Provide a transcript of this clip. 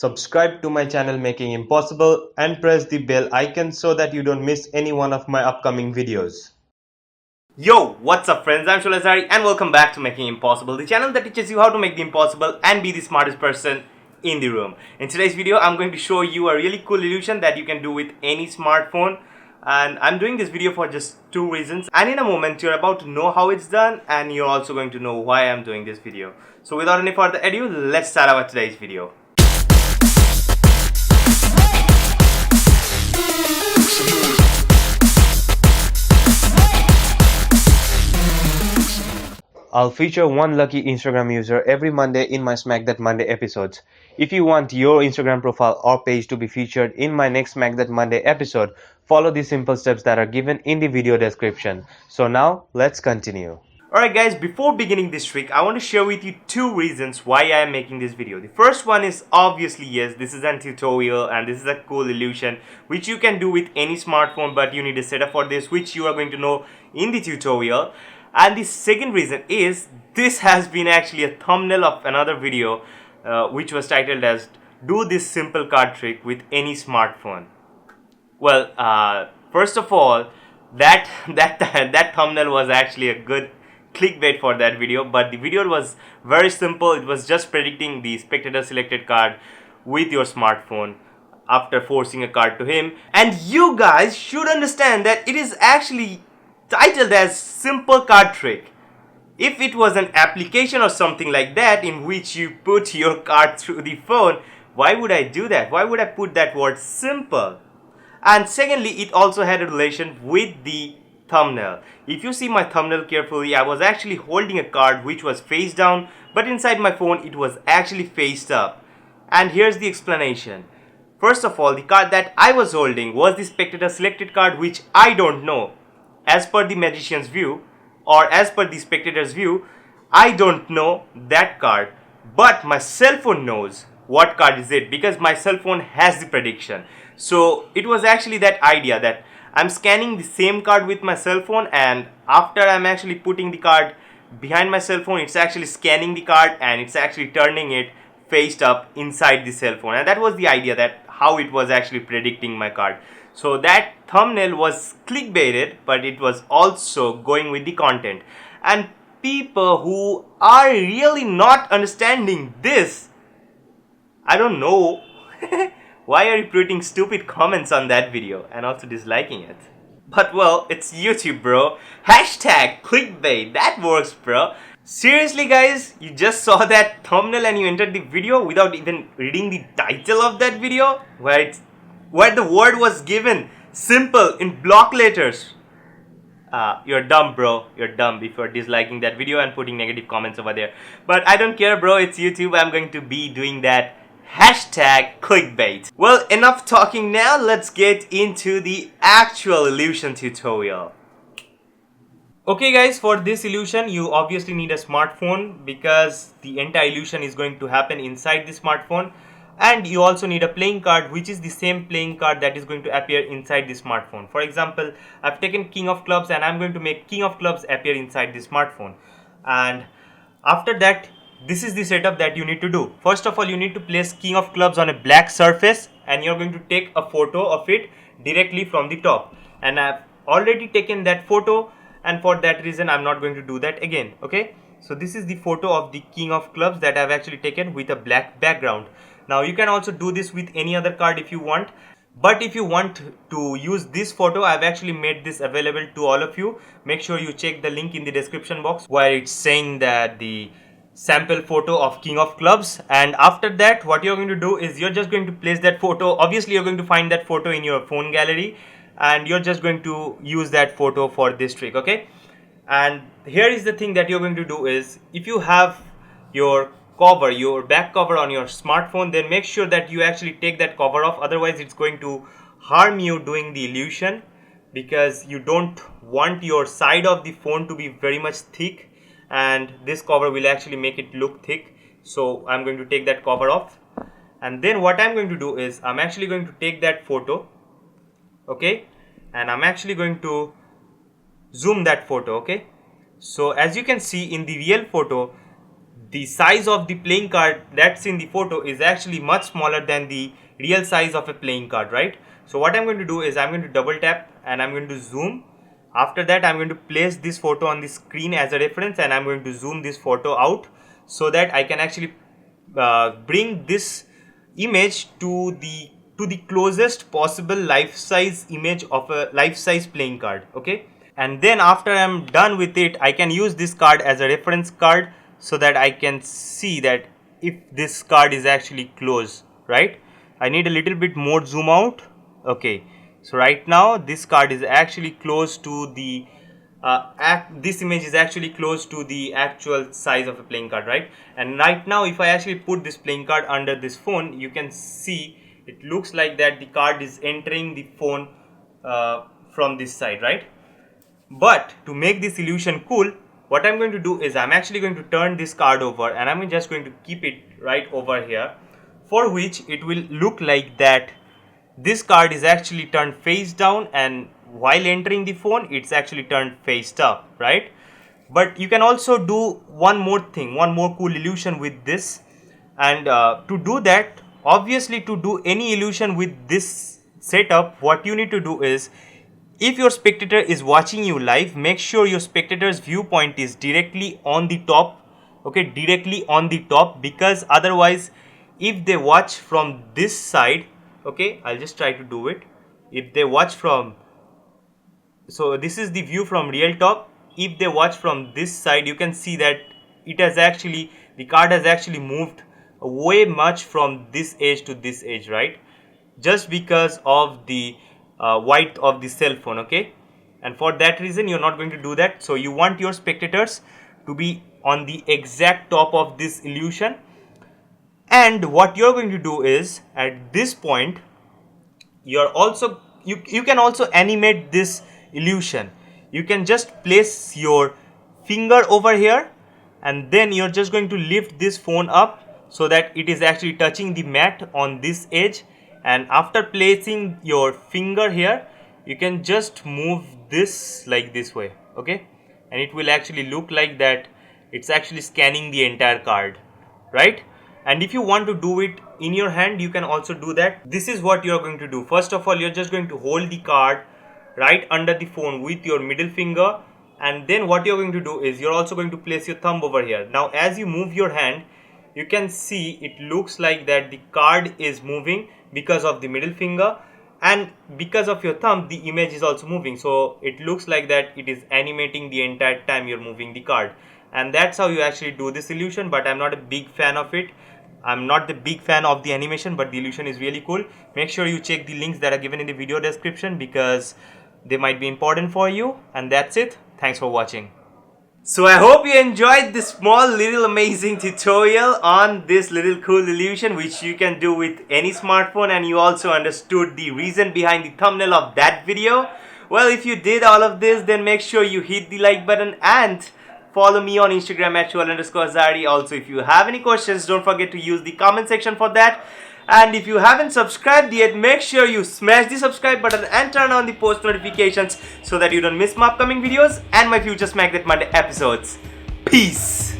subscribe to my channel Making Impossible and press the bell icon so that you don't miss any one of my upcoming videos. Yo, what's up friends, I'm Sholazari and welcome back to Making Impossible, the channel that teaches you how to make the impossible and be the smartest person in the room. In today's video, I'm going to show you a really cool illusion that you can do with any smartphone. And I'm doing this video for just two reasons. And in a moment, you're about to know how it's done and you're also going to know why I'm doing this video. So without any further ado, let's start our today's video. I'll feature one lucky Instagram user every Monday in my Smack That Monday episodes. If you want your Instagram profile or page to be featured in my next Smack That Monday episode, follow the simple steps that are given in the video description. So now, let's continue. Alright guys, before beginning this trick, I want to share with you two reasons why I am making this video. The first one is obviously yes, this is a tutorial and this is a cool illusion which you can do with any smartphone, but you need a setup for this, which you are going to know in the tutorial. And the second reason is this has been actually a thumbnail of another video which was titled as "Do this simple card trick with any smartphone." Well, first of all, that thumbnail was actually a good clickbait for that video, but the video was very simple. It was just predicting the spectator selected card with your smartphone after forcing a card to him. And you guys should understand that it is actually titled as simple card trick. If it was an application or something like that in which you put your card through the phone, why would I do that? Why would I put that word simple? And secondly, it also had a relation with the thumbnail. If you see my thumbnail carefully, I was actually holding a card which was face down, but inside my phone it was actually faced up. And here's the explanation. First of all, the card that I was holding was the spectator selected card, which I don't know. As per the magician's view, or as per the spectator's view, I don't know that card, but my cell phone knows what card is it, because my cell phone has the prediction. So it was actually that idea that I'm scanning the same card with my cell phone, and after I'm actually putting the card behind my cell phone, it's actually scanning the card and it's actually turning it faced up inside the cell phone. And that was the idea, that how it was actually predicting my card. So that thumbnail was clickbaited, but it was also going with the content. And people who are really not understanding this, I don't know why are you putting stupid comments on that video and also disliking it. But well, it's YouTube, bro. Hashtag clickbait, that works, bro. Seriously guys, you just saw that thumbnail and you entered the video without even reading the title of that video, where the word was given simple in block letters. You're dumb, bro. You're dumb if you're disliking that video and putting negative comments over there. But I don't care, bro. It's YouTube. I'm going to be doing that. Hashtag clickbait. Well, enough talking now. Let's get into the actual illusion tutorial. Okay guys, for this illusion you obviously need a smartphone, because the entire illusion is going to happen inside the smartphone. And you also need a playing card, which is the same playing card that is going to appear inside the smartphone. For example, I've taken King of Clubs and I'm going to make King of Clubs appear inside the smartphone. And after that, this is the setup that you need to do. First of all, you need to place King of Clubs on a black surface and you're going to take a photo of it directly from the top. And I've already taken that photo, and for that reason I'm not going to do that again. Okay, so this is the photo of the King of Clubs that I've actually taken with a black background. Now you can also do this with any other card if you want, but if you want to use this photo, I've actually made this available to all of you. Make sure you check the link in the description box where it's saying that the sample photo of King of Clubs. And after that, what you're going to do is you're just going to place that photo. Obviously you're going to find that photo in your phone gallery and you're just going to use that photo for this trick. Okay, and here is the thing that you're going to do is, if you have your back cover on your smartphone, then make sure that you actually take that cover off, otherwise it's going to harm you doing the illusion, because you don't want your side of the phone to be very much thick, and this cover will actually make it look thick. So I'm going to take that cover off, and then what I'm going to do is I'm actually going to take that photo, okay, and I'm actually going to zoom that photo. Okay, so as you can see in the real photo, the size of the playing card that's in the photo is actually much smaller than the real size of a playing card, right? So what I'm going to do is I'm going to double tap and I'm going to zoom. After that, I'm going to place this photo on the screen as a reference, and I'm going to zoom this photo out so that I can actually bring this image to the closest possible life-size image of a life-size playing card. Okay, and then after I'm done with it, I can use this card as a reference card so that I can see that if this card is actually closed, right? I need a little bit more zoom out. Okay, so right now this card is actually close to the this image is actually close to the actual size of a playing card, right? And right now if I actually put this playing card under this phone, you can see it looks like that the card is entering the phone from this side, right? But to make this illusion cool, what I'm going to do is I'm actually going to turn this card over, and I'm just going to keep it right over here, for which it will look like that this card is actually turned face down, and while entering the phone it's actually turned face up, right? But you can also do one more thing, one more cool illusion with this. And to do that, obviously to do any illusion with this setup, what you need to do is, if your spectator is watching you live, make sure your spectator's viewpoint is directly on the top. Okay, directly on the top, because otherwise if they watch from this side, okay, I'll just try to do it. If they watch from, so this is the view from real top. If they watch from this side, you can see that it has actually, the card has actually moved way much from this edge to this edge, right? Just because of the width of the cell phone. Okay, and for that reason you're not going to do that. So you want your spectators to be on the exact top of this illusion, and what you're going to do is at this point you're also you can also animate this illusion. You can just place your finger over here, and then you're just going to lift this phone up so that it is actually touching the mat on this edge. And after placing your finger here, you can just move this like this way. Okay, and it will actually look like that it's actually scanning the entire card, right? And if you want to do it in your hand, you can also do that. This is what you're going to do. First of all, you're just going to hold the card right under the phone with your middle finger, and then what you're going to do is you're also going to place your thumb over here. Now as you move your hand, you can see it looks like that the card is moving because of the middle finger, and because of your thumb the image is also moving. So it looks like that it is animating the entire time you're moving the card. And that's how you actually do this illusion, but I'm not a big fan of it. I'm not the big fan of the animation, but the illusion is really cool. Make sure you check the links that are given in the video description because they might be important for you. And that's it. Thanks for watching. So I hope you enjoyed this small little amazing tutorial on this little cool illusion which you can do with any smartphone, and you also understood the reason behind the thumbnail of that video. Well, if you did all of this, then make sure you hit the like button and follow me on Instagram at Shoal_Azari. Also, if you have any questions, don't forget to use the comment section for that. And if you haven't subscribed yet, make sure you smash the subscribe button and turn on the post notifications so that you don't miss my upcoming videos and my future Smack That Monday episodes. Peace!